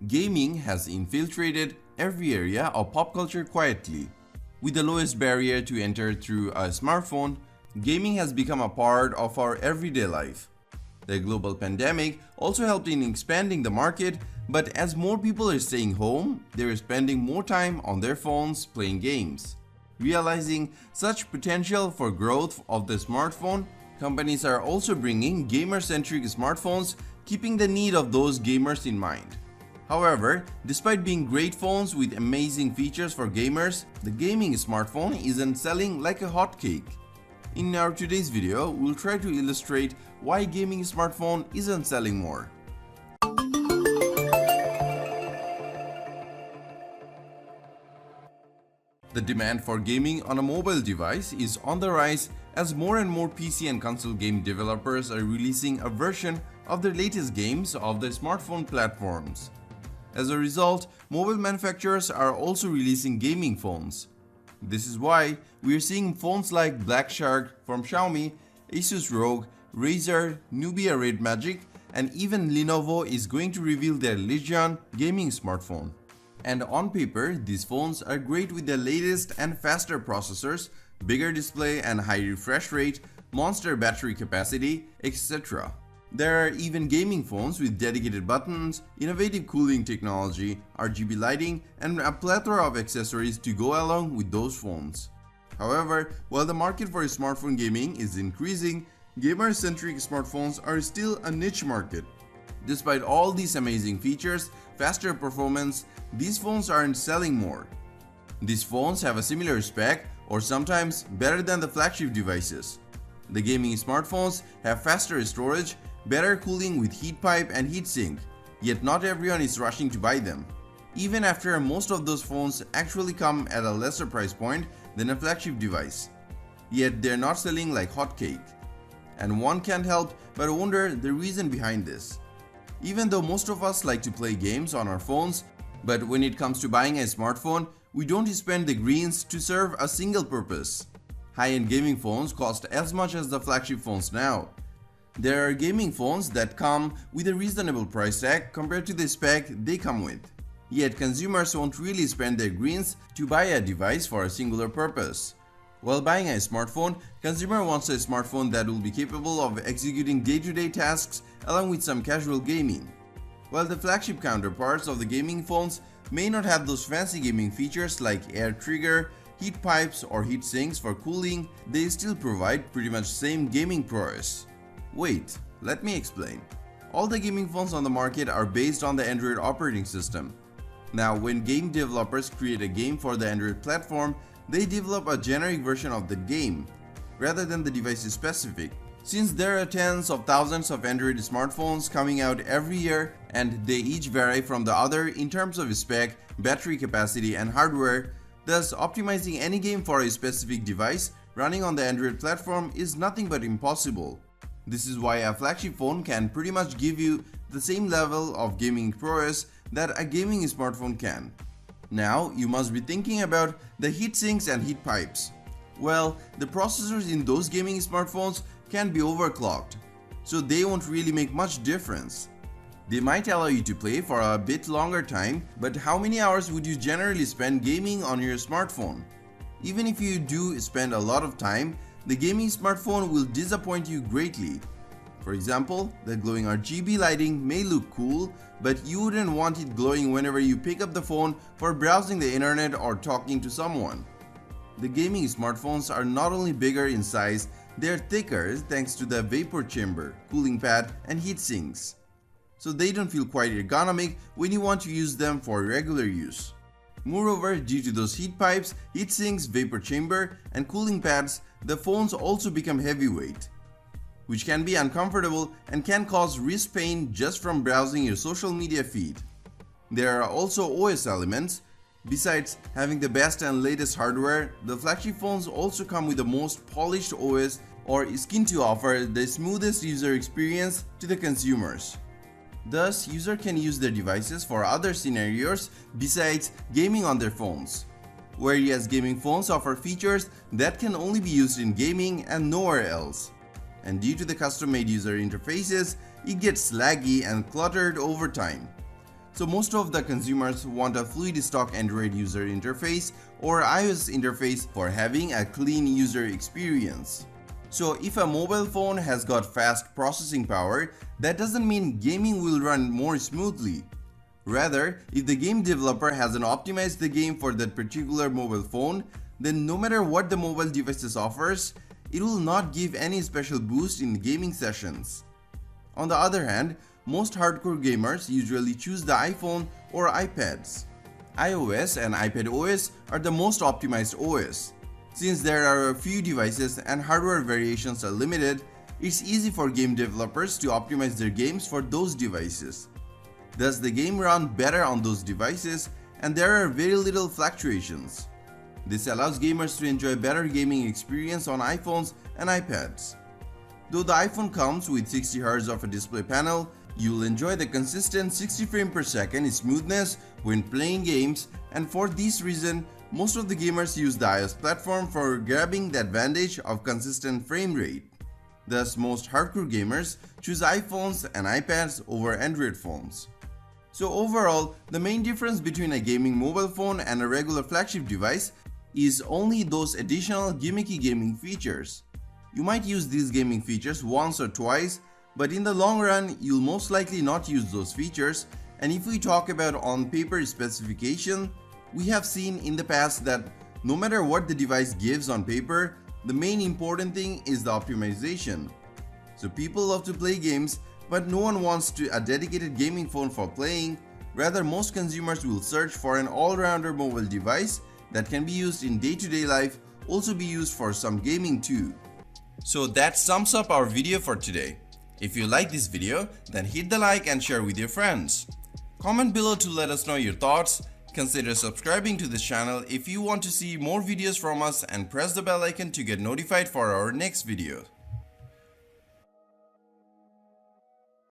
Gaming has infiltrated every area of pop culture quietly. With the lowest barrier to enter through a smartphone, gaming has become a part of our everyday life. The global pandemic also helped in expanding the market, but as more people are staying home, they are spending more time on their phones playing games. Realizing such potential for growth of the smartphone, companies are also bringing gamer-centric smartphones, keeping the need of those gamers in mind. However, despite being great phones with amazing features for gamers, the gaming smartphone isn't selling like a hotcake. In our today's video, we'll try to illustrate why gaming smartphone isn't selling more. The demand for gaming on a mobile device is on the rise as more and more PC and console game developers are releasing a version of their latest games of the smartphone platforms. As a result, mobile manufacturers are also releasing gaming phones. This is why we are seeing phones like Black Shark from Xiaomi, Asus ROG, Razer, Nubia Red Magic, and even Lenovo is going to reveal their Legion gaming smartphone. And on paper, these phones are great with the latest and faster processors, bigger display and high refresh rate, monster battery capacity, etc. There are even gaming phones with dedicated buttons, innovative cooling technology, RGB lighting, and a plethora of accessories to go along with those phones. However, while the market for smartphone gaming is increasing, gamer-centric smartphones are still a niche market. Despite all these amazing features, faster performance, these phones aren't selling more. These phones have a similar spec or sometimes better than the flagship devices. The gaming smartphones have faster storage, better cooling with heat pipe and heatsink, yet not everyone is rushing to buy them. Even after most of those phones actually come at a lesser price point than a flagship device. Yet they're not selling like hotcake. And one can't help but wonder the reason behind this. Even though most of us like to play games on our phones, but when it comes to buying a smartphone, we don't spend the greens to serve a single purpose. High-end gaming phones cost as much as the flagship phones now. There are gaming phones that come with a reasonable price tag compared to the spec they come with. Yet consumers won't really spend their greens to buy a device for a singular purpose. While buying a smartphone, consumer wants a smartphone that will be capable of executing day-to-day tasks along with some casual gaming. While the flagship counterparts of the gaming phones may not have those fancy gaming features like air trigger, heat pipes or heat sinks for cooling, they still provide pretty much same gaming prowess. Wait, let me explain. All the gaming phones on the market are based on the Android operating system. Now, when game developers create a game for the Android platform, they develop a generic version of the game, rather than the device specific. Since there are tens of thousands of Android smartphones coming out every year, and they each vary from the other in terms of spec, battery capacity, and hardware, thus optimizing any game for a specific device running on the Android platform is nothing but impossible. This is why a flagship phone can pretty much give you the same level of gaming prowess that a gaming smartphone can. Now, you must be thinking about the heat sinks and heat pipes. Well, the processors in those gaming smartphones can be overclocked, so they won't really make much difference. They might allow you to play for a bit longer time, but how many hours would you generally spend gaming on your smartphone? Even if you do spend a lot of time, the gaming smartphone will disappoint you greatly. For example, the glowing RGB lighting may look cool, but you wouldn't want it glowing whenever you pick up the phone for browsing the internet or talking to someone. The gaming smartphones are not only bigger in size, they're thicker thanks to the vapor chamber, cooling pad, and heat sinks. So they don't feel quite ergonomic when you want to use them for regular use. Moreover, due to those heat pipes, heat sinks, vapor chamber, and cooling pads, the phones also become heavyweight, which can be uncomfortable and can cause wrist pain just from browsing your social media feed. There are also OS elements. Besides having the best and latest hardware, the flagship phones also come with the most polished OS or skin to offer the smoothest user experience to the consumers. Thus, user can use their devices for other scenarios besides gaming on their phones. Whereas gaming phones offer features that can only be used in gaming and nowhere else. And due to the custom-made user interfaces, it gets laggy and cluttered over time. So most of the consumers want a fluid stock Android user interface or iOS interface for having a clean user experience. So if a mobile phone has got fast processing power, that doesn't mean gaming will run more smoothly. Rather, if the game developer hasn't optimized the game for that particular mobile phone, then no matter what the mobile devices offers, it will not give any special boost in gaming sessions. On the other hand, most hardcore gamers usually choose the iPhone or iPads. iOS and iPadOS are the most optimized OS. Since there are a few devices and hardware variations are limited, it's easy for game developers to optimize their games for those devices. Thus, the game runs better on those devices and there are very little fluctuations. This allows gamers to enjoy better gaming experience on iPhones and iPads. Though the iPhone comes with 60Hz of a display panel, you'll enjoy the consistent 60 frames per second smoothness when playing games, and for this reason, most of the gamers use the iOS platform for grabbing the advantage of consistent frame rate. Thus, most hardcore gamers choose iPhones and iPads over Android phones. So overall, the main difference between a gaming mobile phone and a regular flagship device is only those additional gimmicky gaming features. You might use these gaming features once or twice, but in the long run, you'll most likely not use those features. And if we talk about on-paper specification, we have seen in the past that no matter what the device gives on paper, the main important thing is the optimization. So people love to play games, but no one wants a dedicated gaming phone for playing. Rather, most consumers will search for an all-rounder mobile device that can be used in day-to-day life, also be used for some gaming too. So that sums up our video for today. If you like this video, then hit the like and share with your friends. Comment below to let us know your thoughts. Consider subscribing to this channel if you want to see more videos from us and press the bell icon to get notified for our next video.